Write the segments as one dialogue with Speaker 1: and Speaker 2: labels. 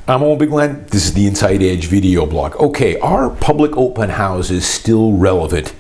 Speaker 1: I'm Owen Bigland. This is the Inside Edge video blog. Okay, are public open houses still relevant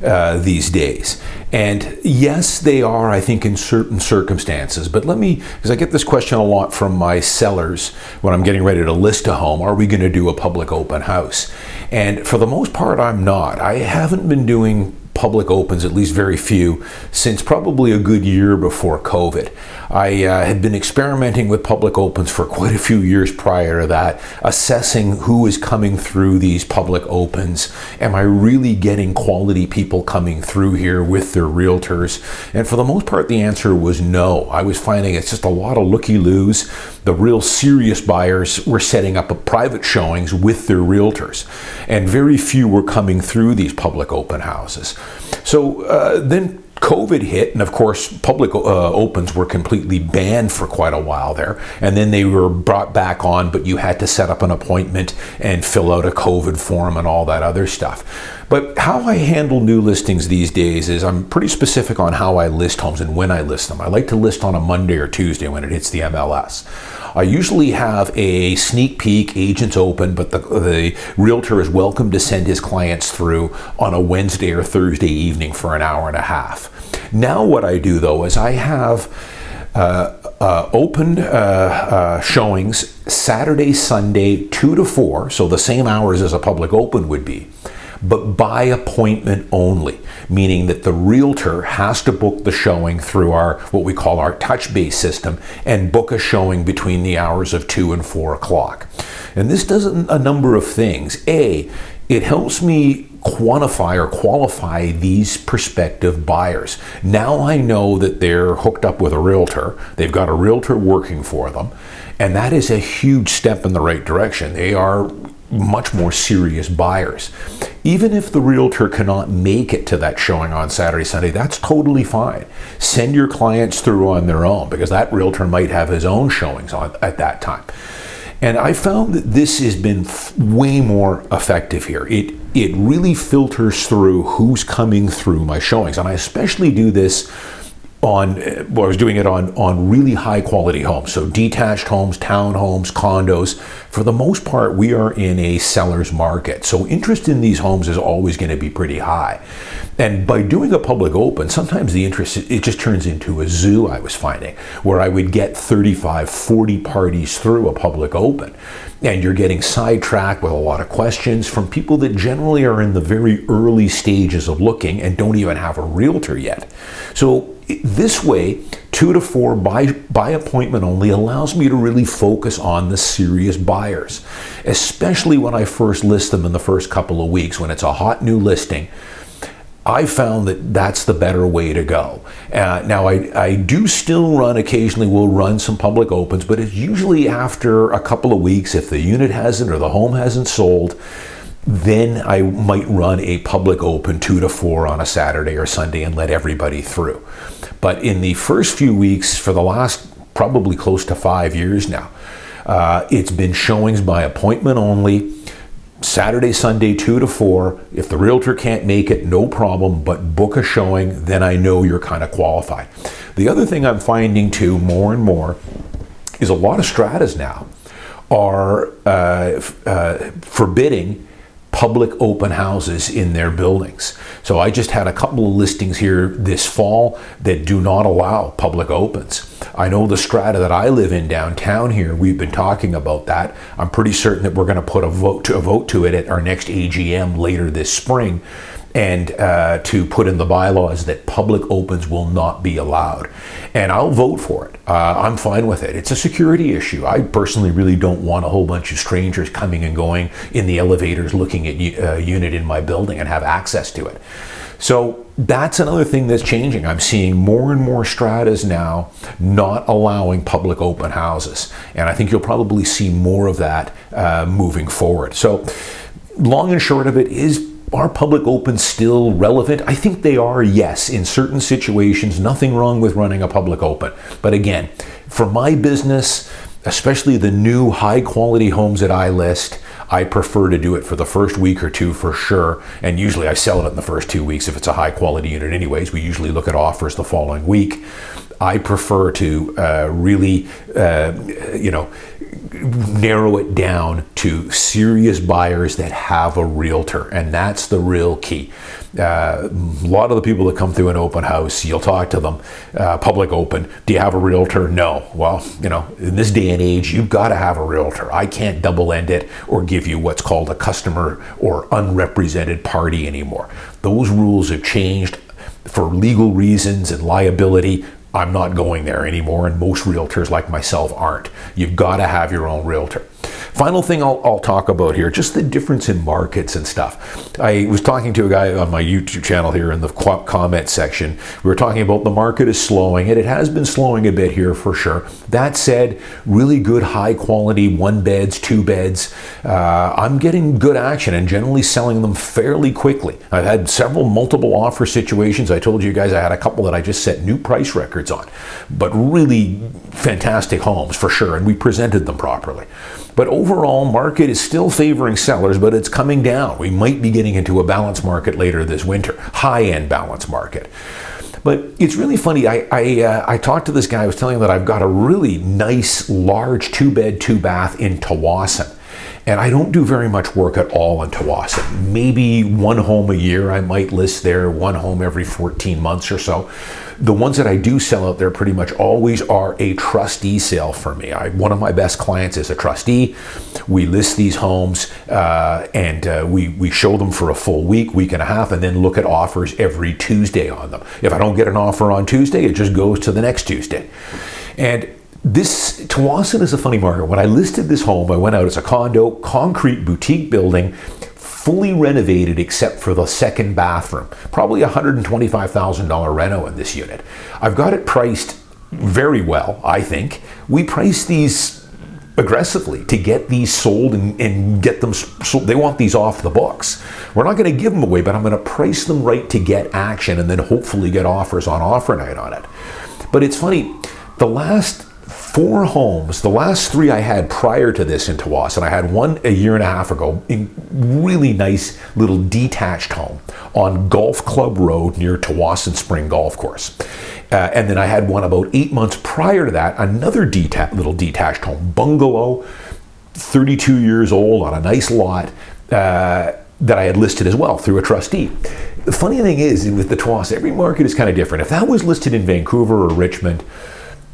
Speaker 1: these days? And yes, they are, I think, in certain circumstances. But let me, because I get this question a lot from my sellers when I'm getting ready to list a home, are we going to do a public open house? And for the most part, I'm not. I haven't been doing public opens, at least very few, since probably a good year before COVID. I had been experimenting with public opens for quite a few years prior to that, assessing who is coming through these public opens. Am I really getting quality people coming through here with their realtors? And for the most part, the answer was no. I was finding it's just a lot of looky-loos. The real serious buyers were setting up private showings with their realtors, and very few were coming through these public open houses. So then COVID hit, and of course public opens were completely banned for quite a while there, and then they were brought back on, but you had to set up an appointment and fill out a COVID form and all that other stuff. But how I handle new listings these days is I'm pretty specific on how I list homes and when I list them. I like to list on a Monday or Tuesday when it hits the MLS. I usually have a sneak peek, agents open, but the realtor is welcome to send his clients through on a Wednesday or Thursday evening for an hour and a half. Now what I do though is I have open showings Saturday, Sunday, 2 to 4, so the same hours as a public open would be, but by appointment only, meaning that the realtor has to book the showing through our, what we call our touch-based system, and book a showing between the hours of 2 and 4 o'clock. And this does a number of things. A, it helps me quantify or qualify these prospective buyers. Now I know that they're hooked up with a realtor, they've got a realtor working for them, and that is a huge step in the right direction. They are much more serious buyers. Even if the realtor cannot make it to that showing on Saturday, Sunday, that's totally fine. Send your clients through on their own, because that realtor might have his own showings at that time. And I found that this has been way more effective here. It really filters through who's coming through my showings. And I especially do this on, well, I was doing it on really high quality homes. So detached homes, townhomes, condos. For the most part, we are in a seller's market. So interest in these homes is always going to be pretty high. And by doing a public open, sometimes the interest, it just turns into a zoo, I was finding, where I would get 35, 40 parties through a public open. And you're getting sidetracked with a lot of questions from people that generally are in the very early stages of looking and don't even have a realtor yet. So this way, 2 to 4 by appointment only allows me to really focus on the serious buyers, especially when I first list them in the first couple of weeks when it's a hot new listing. I found that that's the better way to go. Now, I do still run, occasionally we'll run some public opens, but it's usually after a couple of weeks. If the unit hasn't or the home hasn't sold, then I might run a public open 2 to 4 on a Saturday or Sunday and let everybody through. But in the first few weeks, for the last probably close to 5 years now, it's been showings by appointment only, Saturday, Sunday, 2 to 4. If the realtor can't make it, no problem, but book a showing, then I know you're kind of qualified. The other thing I'm finding too, more and more, is a lot of stratas now are forbidding public open houses in their buildings. So I just had a couple of listings here this fall that do not allow public opens. I know the strata that I live in downtown here, we've been talking about that. I'm pretty certain that we're going to put a vote to it at our next AGM later this spring, and to put in the bylaws that public opens will not be allowed. And I'll vote for it. I'm fine with it. It's a security issue. I personally really don't want a whole bunch of strangers coming and going in the elevators looking at a unit in my building and have access to it. So that's another thing that's changing. I'm seeing more and more stratas now not allowing public open houses. And I think you'll probably see more of that moving forward. So long and short of it is, are public opens still relevant? I think they are, yes. In certain situations, nothing wrong with running a public open. But again, for my business, especially the new high quality homes that I list, I prefer to do it for the first week or two for sure. And usually I sell it in the first 2 weeks if it's a high quality unit anyways. We usually look at offers the following week. I prefer to really, narrow it down to serious buyers that have a realtor, and that's the real key. A lot of the people that come through an open house, you'll talk to them, public open, do you have a realtor? No. Well, in this day and age, you've got to have a realtor. I can't double end it or give you what's called a customer or unrepresented party anymore. Those rules have changed for legal reasons and liability. I'm not going there anymore, and most realtors like myself aren't. You've got to have your own realtor. Final thing I'll talk about here, just the difference in markets and stuff. I was talking to a guy on my YouTube channel here in the comment section. We were talking about the market is slowing, and it has been slowing a bit here for sure. That said, really good high quality 1 beds, 2 beds. I'm getting good action and generally selling them fairly quickly. I've had several multiple offer situations. I told you guys I had a couple that I just set new price records on, but really fantastic homes for sure, and we presented them properly. But overall, market is still favoring sellers, but it's coming down. We might be getting into a balanced market later this winter, high-end balanced market. But it's really funny. I talked to this guy. I was telling him that I've got a really nice, large 2-bed, 2-bath in Tsawwassen. And I don't do very much work at all in Tsawwassen. Maybe 1 home a year I might list there, 1 home every 14 months or so. The ones that I do sell out there pretty much always are a trustee sale for me. One of my best clients is a trustee. We list these homes and we show them for a full week, week and a half, and then look at offers every Tuesday on them. If I don't get an offer on Tuesday, it just goes to the next Tuesday. And this Tsawwassen is a funny market. When I listed this home, I went out as a condo, concrete boutique building, fully renovated except for the 2nd bathroom. Probably $125,000 reno in this unit. I've got it priced very well, I think. We price these aggressively to get these sold and get them sold. They want these off the books. We're not going to give them away, but I'm going to price them right to get action and then hopefully get offers on offer night on it. But it's funny, the last 4 homes, the last 3 I had prior to this in Tsawwassen. I had one a year and a half ago, in really nice little detached home on Golf Club Road near Tsawwassen Spring Golf Course. And then I had one about 8 months prior to that, another little detached home, bungalow, 32 years old on a nice lot that I had listed as well through a trustee. The funny thing is, with the Tsawwassen, every market is kind of different. If that was listed in Vancouver or Richmond,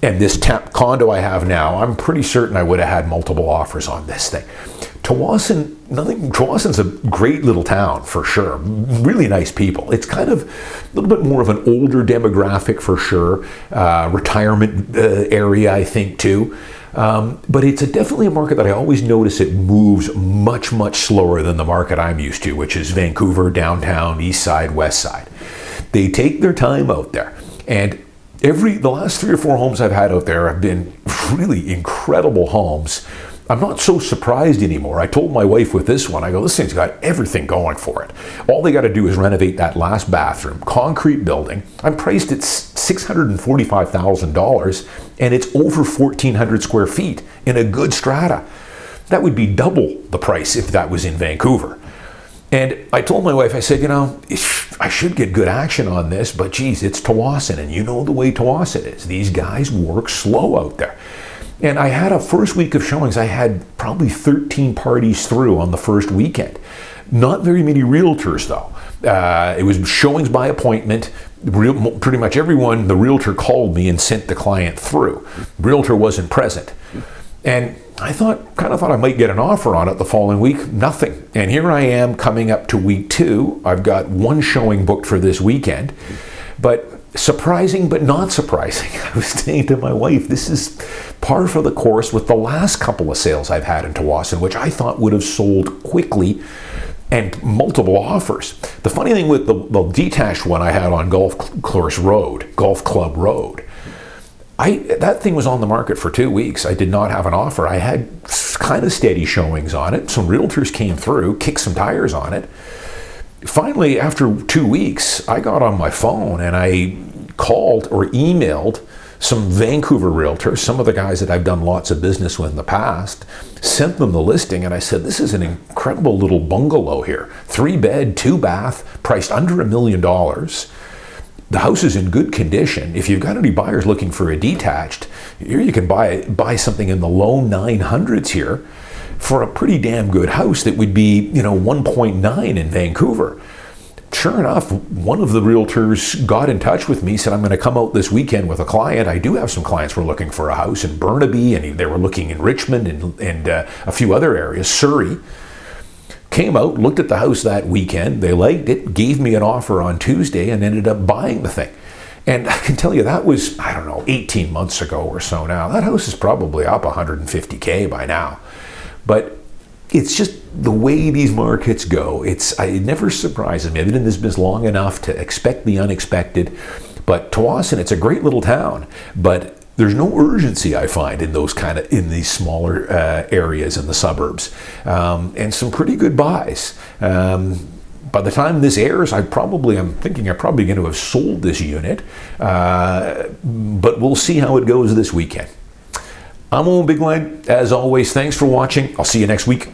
Speaker 1: and this condo I have now, I'm pretty certain I would have had multiple offers on this thing. Tsawwassen's a great little town for sure. Really nice people. It's kind of a little bit more of an older demographic for sure. Retirement area, I think, too. But it's definitely a market that I always notice it moves much, much slower than the market I'm used to, which is Vancouver, downtown, east side, west side. They take their time out there. And the last 3 or 4 homes I've had out there have been really incredible homes. I'm not so surprised anymore. I told my wife with this one, I go, this thing's got everything going for it. All they got to do is renovate that last bathroom, concrete building. I'm priced at $645,000 and it's over 1,400 square feet in a good strata. That would be double the price if that was in Vancouver. And I told my wife, I said, I should get good action on this, but geez, it's Tsawwassen, and you know the way Tsawwassen is. These guys work slow out there. And I had a first week of showings. I had probably 13 parties through on the first weekend. Not very many realtors, though. It was showings by appointment. Pretty much everyone, the realtor called me and sent the client through. Realtor wasn't present. And I kind of thought I might get an offer on it the following week. Nothing. And here I am coming up to week 2. I've got 1 showing booked for this weekend. But surprising, but not surprising. I was saying to my wife, this is par for the course with the last couple of sales I've had in Tsawwassen, which I thought would have sold quickly and multiple offers. The funny thing with the detached one I had on Golf Club Road, that thing was on the market for 2 weeks. I did not have an offer. I had kind of steady showings on it. Some realtors came through, kicked some tires on it. Finally, after 2 weeks, I got on my phone and I called or emailed some Vancouver realtors, some of the guys that I've done lots of business with in the past, sent them the listing, and I said, this is an incredible little bungalow here. 3 bed, 2 bath, priced under $1 million. the house is in good condition. If you've got any buyers looking for a detached, here you can buy something in the low 900s here for a pretty damn good house that would be, 1.9 in Vancouver. Sure enough, one of the realtors got in touch with me, said, I'm going to come out this weekend with a client. I do have some clients who are looking for a house in Burnaby, and they were looking in Richmond and a few other areas, Surrey. Came out, looked at the house that weekend. They liked it, gave me an offer on Tuesday, and ended up buying the thing. And I can tell you that was, 18 months ago or so now. That house is probably up $150K by now. But it's just the way these markets go. It never surprises me. I've been in this business long enough to expect the unexpected. But Tsawwassen, it's a great little town, but there's no urgency, I find, in these smaller areas in the suburbs, and some pretty good buys. By the time this airs, I'm probably going to have sold this unit, but we'll see how it goes this weekend. I'm Owen Bigland. As always, thanks for watching. I'll see you next week.